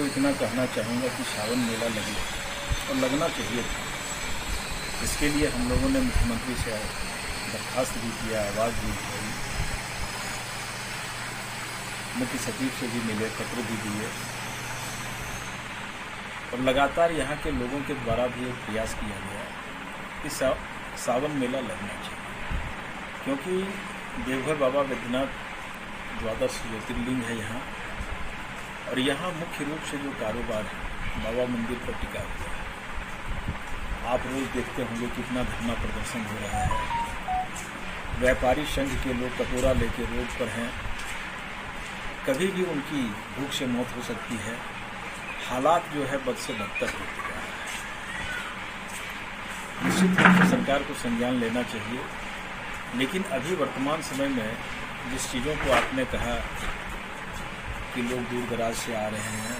को इतना कहना चाहूँगा कि सावन मेला लगे और लगना चाहिए था। इसके लिए हम लोगों ने मुख्यमंत्री से दरखास्त भी किया, आवाज़ भी उठाई, मुख्य सचिव से भी मिले, पत्र भी दिए और लगातार यहाँ के लोगों के द्वारा भी एक प्रयास किया गया कि सावन मेला लगना चाहिए, क्योंकि देवघर बाबा वैद्यनाथ द्वादश ज्योतिर्लिंग है यहाँ, और यहाँ मुख्य रूप से जो कारोबार है बाबा मंदिर पर टिका हुआ है। आप रोज़ देखते होंगे कितना धरना प्रदर्शन हो रहा है। व्यापारी संघ के लोग कटोरा लेके रोड पर हैं, कभी भी उनकी भूख से मौत हो सकती है। हालात जो है बद से बदतर होते जा रहा है। निश्चित रूप से सरकार को संज्ञान लेना चाहिए, लेकिन अभी वर्तमान समय में जिस चीज़ों को आपने कहा कि लोग दूर दराज से आ रहे हैं,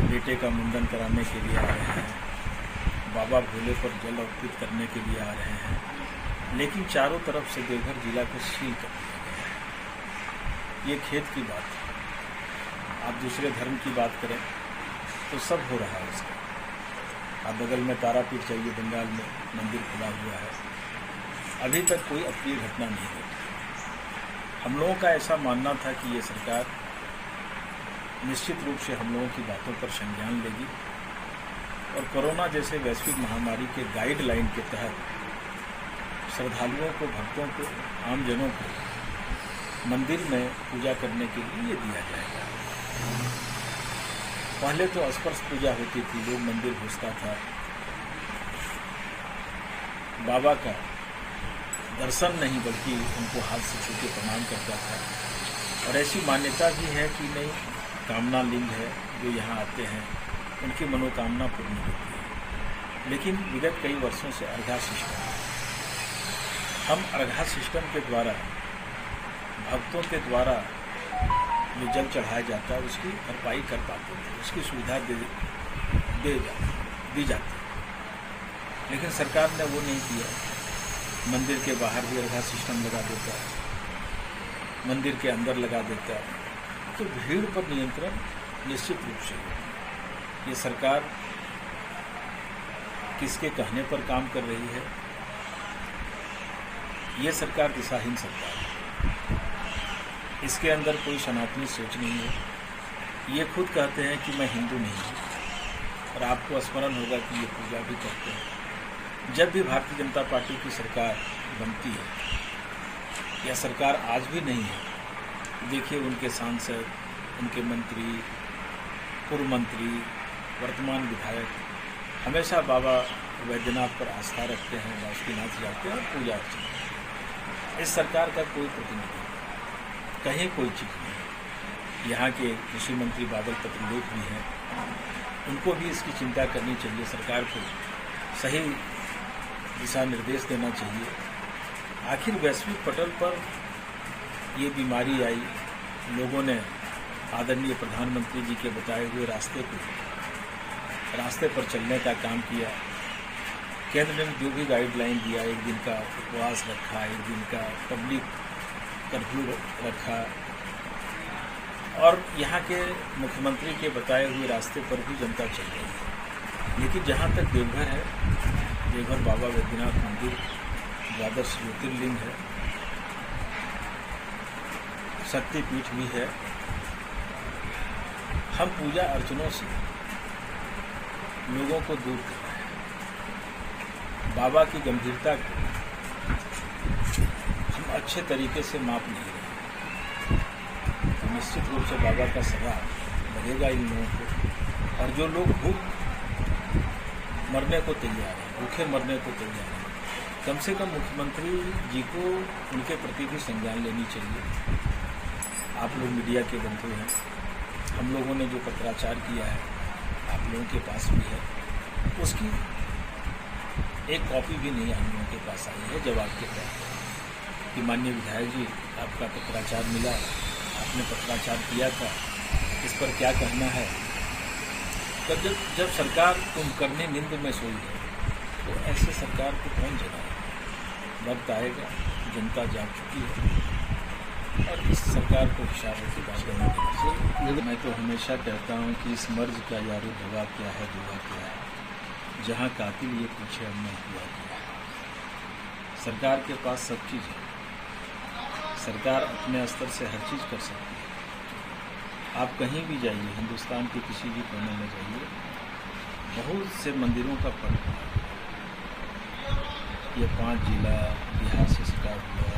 बेटे का मुंडन कराने के लिए आ रहे हैं, बाबा भोले पर जल अर्पित करने के लिए आ रहे हैं, लेकिन चारों तरफ से देवघर जिला को सील कर दिया गया है। ये खेत की बात है। आप दूसरे धर्म की बात करें तो सब हो रहा है उसका। आप बगल में तारापीठ चाहिए, बंगाल में मंदिर खुला हुआ है, अभी तक कोई अप्रिय घटना नहीं घटी। हम लोगों का ऐसा मानना था कि ये सरकार निश्चित रूप से हम लोगों की बातों पर संज्ञान लेगी और कोरोना जैसे वैश्विक महामारी के गाइडलाइन के तहत श्रद्धालुओं को, भक्तों को, आमजनों को मंदिर में पूजा करने के लिए दिया जाएगा। पहले तो स्पर्श पूजा होती थी, लोग मंदिर घुसता था, बाबा का दर्शन नहीं बल्कि उनको हाथ से छू के प्रणाम करता था। और ऐसी मान्यता भी है कि नहीं, कामना लिंग है, जो यहाँ आते हैं उनकी मनोकामना पूर्ण होती है। लेकिन विगत कई वर्षों से अर्घा सिस्टम, हम अर्घा सिस्टम के द्वारा भक्तों के द्वारा जो जल चढ़ाया जाता है उसकी भरपाई कर पाते थे, उसकी सुविधा दी जाती। लेकिन सरकार ने वो नहीं किया। मंदिर के बाहर भी अर्घा सिस्टम लगा देता है, मंदिर के अंदर लगा देता है। तो भीड़ पर नियंत्रण निश्चित रूप से हो। ये सरकार किसके कहने पर काम कर रही है? ये सरकार दिशाहीन सरकार है। इसके अंदर कोई सनातनी सोच नहीं है। ये खुद कहते हैं कि मैं हिंदू नहीं हूँ, और आपको स्मरण होगा कि ये पूजा भी करते हैं। जब भी भारतीय जनता पार्टी की सरकार बनती है, या सरकार आज भी नहीं है, देखिए उनके सांसद, उनके मंत्री, पूर्व मंत्री, वर्तमान विधायक हमेशा बाबा वैद्यनाथ पर आस्था रखते हैं, बासुकीनाथ जाते हैं और पूजा अर्चना। इस सरकार का कोई प्रतिनिधि कहीं कोई चीज़ नहीं। यहाँ के कृषि मंत्री बादल पत्रलेख भी हैं, उनको भी इसकी चिंता करनी चाहिए। सरकार को सही दिशा निर्देश देना चाहिए। आखिर वैश्विक पटल पर ये बीमारी आई, लोगों ने आदरणीय प्रधानमंत्री जी के बताए हुए रास्ते पर चलने का काम किया। केंद्र ने जो भी गाइडलाइन दिया, एक दिन का उपवास रखा, एक दिन का पब्लिक कर्फ्यू रखा, और यहाँ के मुख्यमंत्री के बताए हुए रास्ते पर भी जनता चल रही है। लेकिन जहाँ तक देवघर है, देवघर बाबा वैद्यनाथ मंदिर द्वादश ज्योतिर्लिंग है, शक्तिपीठ भी है। हम पूजा अर्चनों से लोगों को दूर कर रहे हैं। बाबा की गंभीरता को हम अच्छे तरीके से माप नहीं रहे। तो निश्चित रूप से बाबा का श्राप लगेगा इन लोगों को। और जो लोग मरने को तैयार है, भूखे मरने को तैयार है, कम से कम मुख्यमंत्री जी को उनके प्रति भी संज्ञान लेनी चाहिए। आप लोग मीडिया के बंधु हैं, हम लोगों ने जो पत्राचार किया है आप लोगों के पास भी है, उसकी एक कॉपी भी नहीं हम लोगों के पास आई है जवाब के तौर पर कि माननीय विधायक जी आपका पत्राचार मिला, आपने पत्राचार किया था, इस पर क्या कहना है। तब जब सरकार कुंभकर्णी नींद में सोई है तो ऐसे सरकार को कौन जगाए। वक्त आएगा, जनता जाग चुकी है, और इस सरकार को हिसाब की बात करना चाहिए। मैं तो हमेशा कहता हूँ कि इस मर्ज का यारो दवा क्या है, दुआ क्या है, जहाँ कातिल ये पूछे हमने हुआ क्या है। सरकार के पास सब चीज़ है, सरकार अपने स्तर से हर चीज़ कर सकती है। आप कहीं भी जाइए, हिंदुस्तान के किसी भी कोने में जाइए, बहुत से मंदिरों का पर्व है। ये 5 जिला बिहार से सटा हुआ,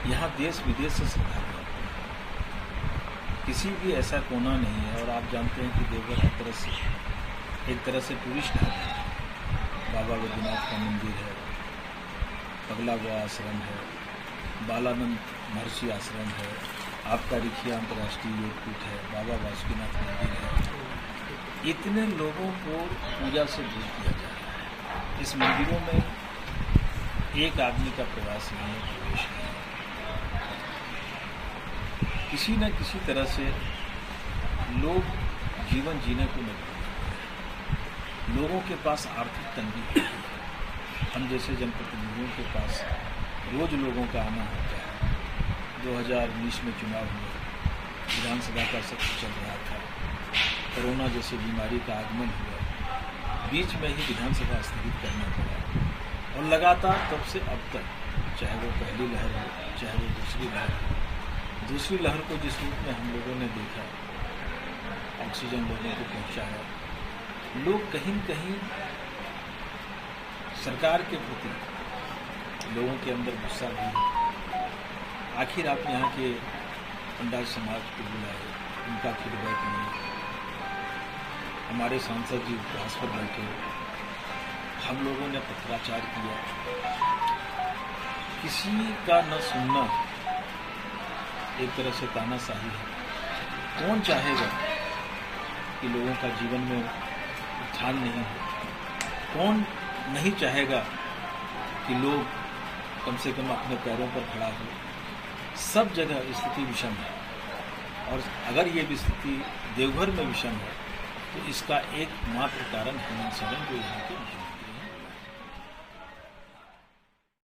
यहाँ देश विदेश से श्रद्धालु आते हैं। किसी भी ऐसा कोना नहीं है। और आप जानते हैं कि देवघर एक तरह से टूरिस्ट है। बाबा बैद्यनाथ का मंदिर है, पगला हुआ आश्रम है, बालानंद महर्षि आश्रम है, आपका रिखिया अंतर्राष्ट्रीय योग पीठ है, बाबा बासुकीनाथ मंदिर है। इतने लोगों को पूजा से दूर किया जा रहा है। इस मंदिरों में एक आदमी का प्रवास नहीं है, प्रवेश नहीं है। किसी न किसी तरह से लोग जीवन जीने को मजबूर हैं। लोगों के पास आर्थिक तंगी है। हम जैसे जनप्रतिनिधियों के पास रोज लोगों का आना होता है। 2019 में चुनाव हुए, विधानसभा का सत्र चल रहा था, कोरोना जैसे बीमारी का आगमन हुआ, बीच में ही विधानसभा स्थगित करना पड़ा। और लगातार तब से अब तक, चाहे वो पहली लहर हो, चाहे वो दूसरी लहर हो, दूसरी लहर को जिस रूप में हम लोगों ने देखा, ऑक्सीजन लोगों को पहुंचाया, लोग कहीं न कहीं सरकार के प्रति लोगों के अंदर गुस्सा भी है। आखिर आप यहाँ के पंडाल समाज को बुलाए, उनका फीडबैक नहीं। हमारे सांसद जी उपवास पर बैठे, हम लोगों ने पत्राचार किया, किसी का न सुनना एक तरह से तानाशाही है। कौन चाहेगा कि लोगों का जीवन में उत्थान नहीं हो? कौन नहीं चाहेगा कि लोग कम से कम अपने पैरों पर खड़ा हो? सब जगह स्थिति विषम है। और अगर ये स्थिति देवघर में विषम है तो इसका एकमात्र कारण हेमंत सोरेन जो यहाँ के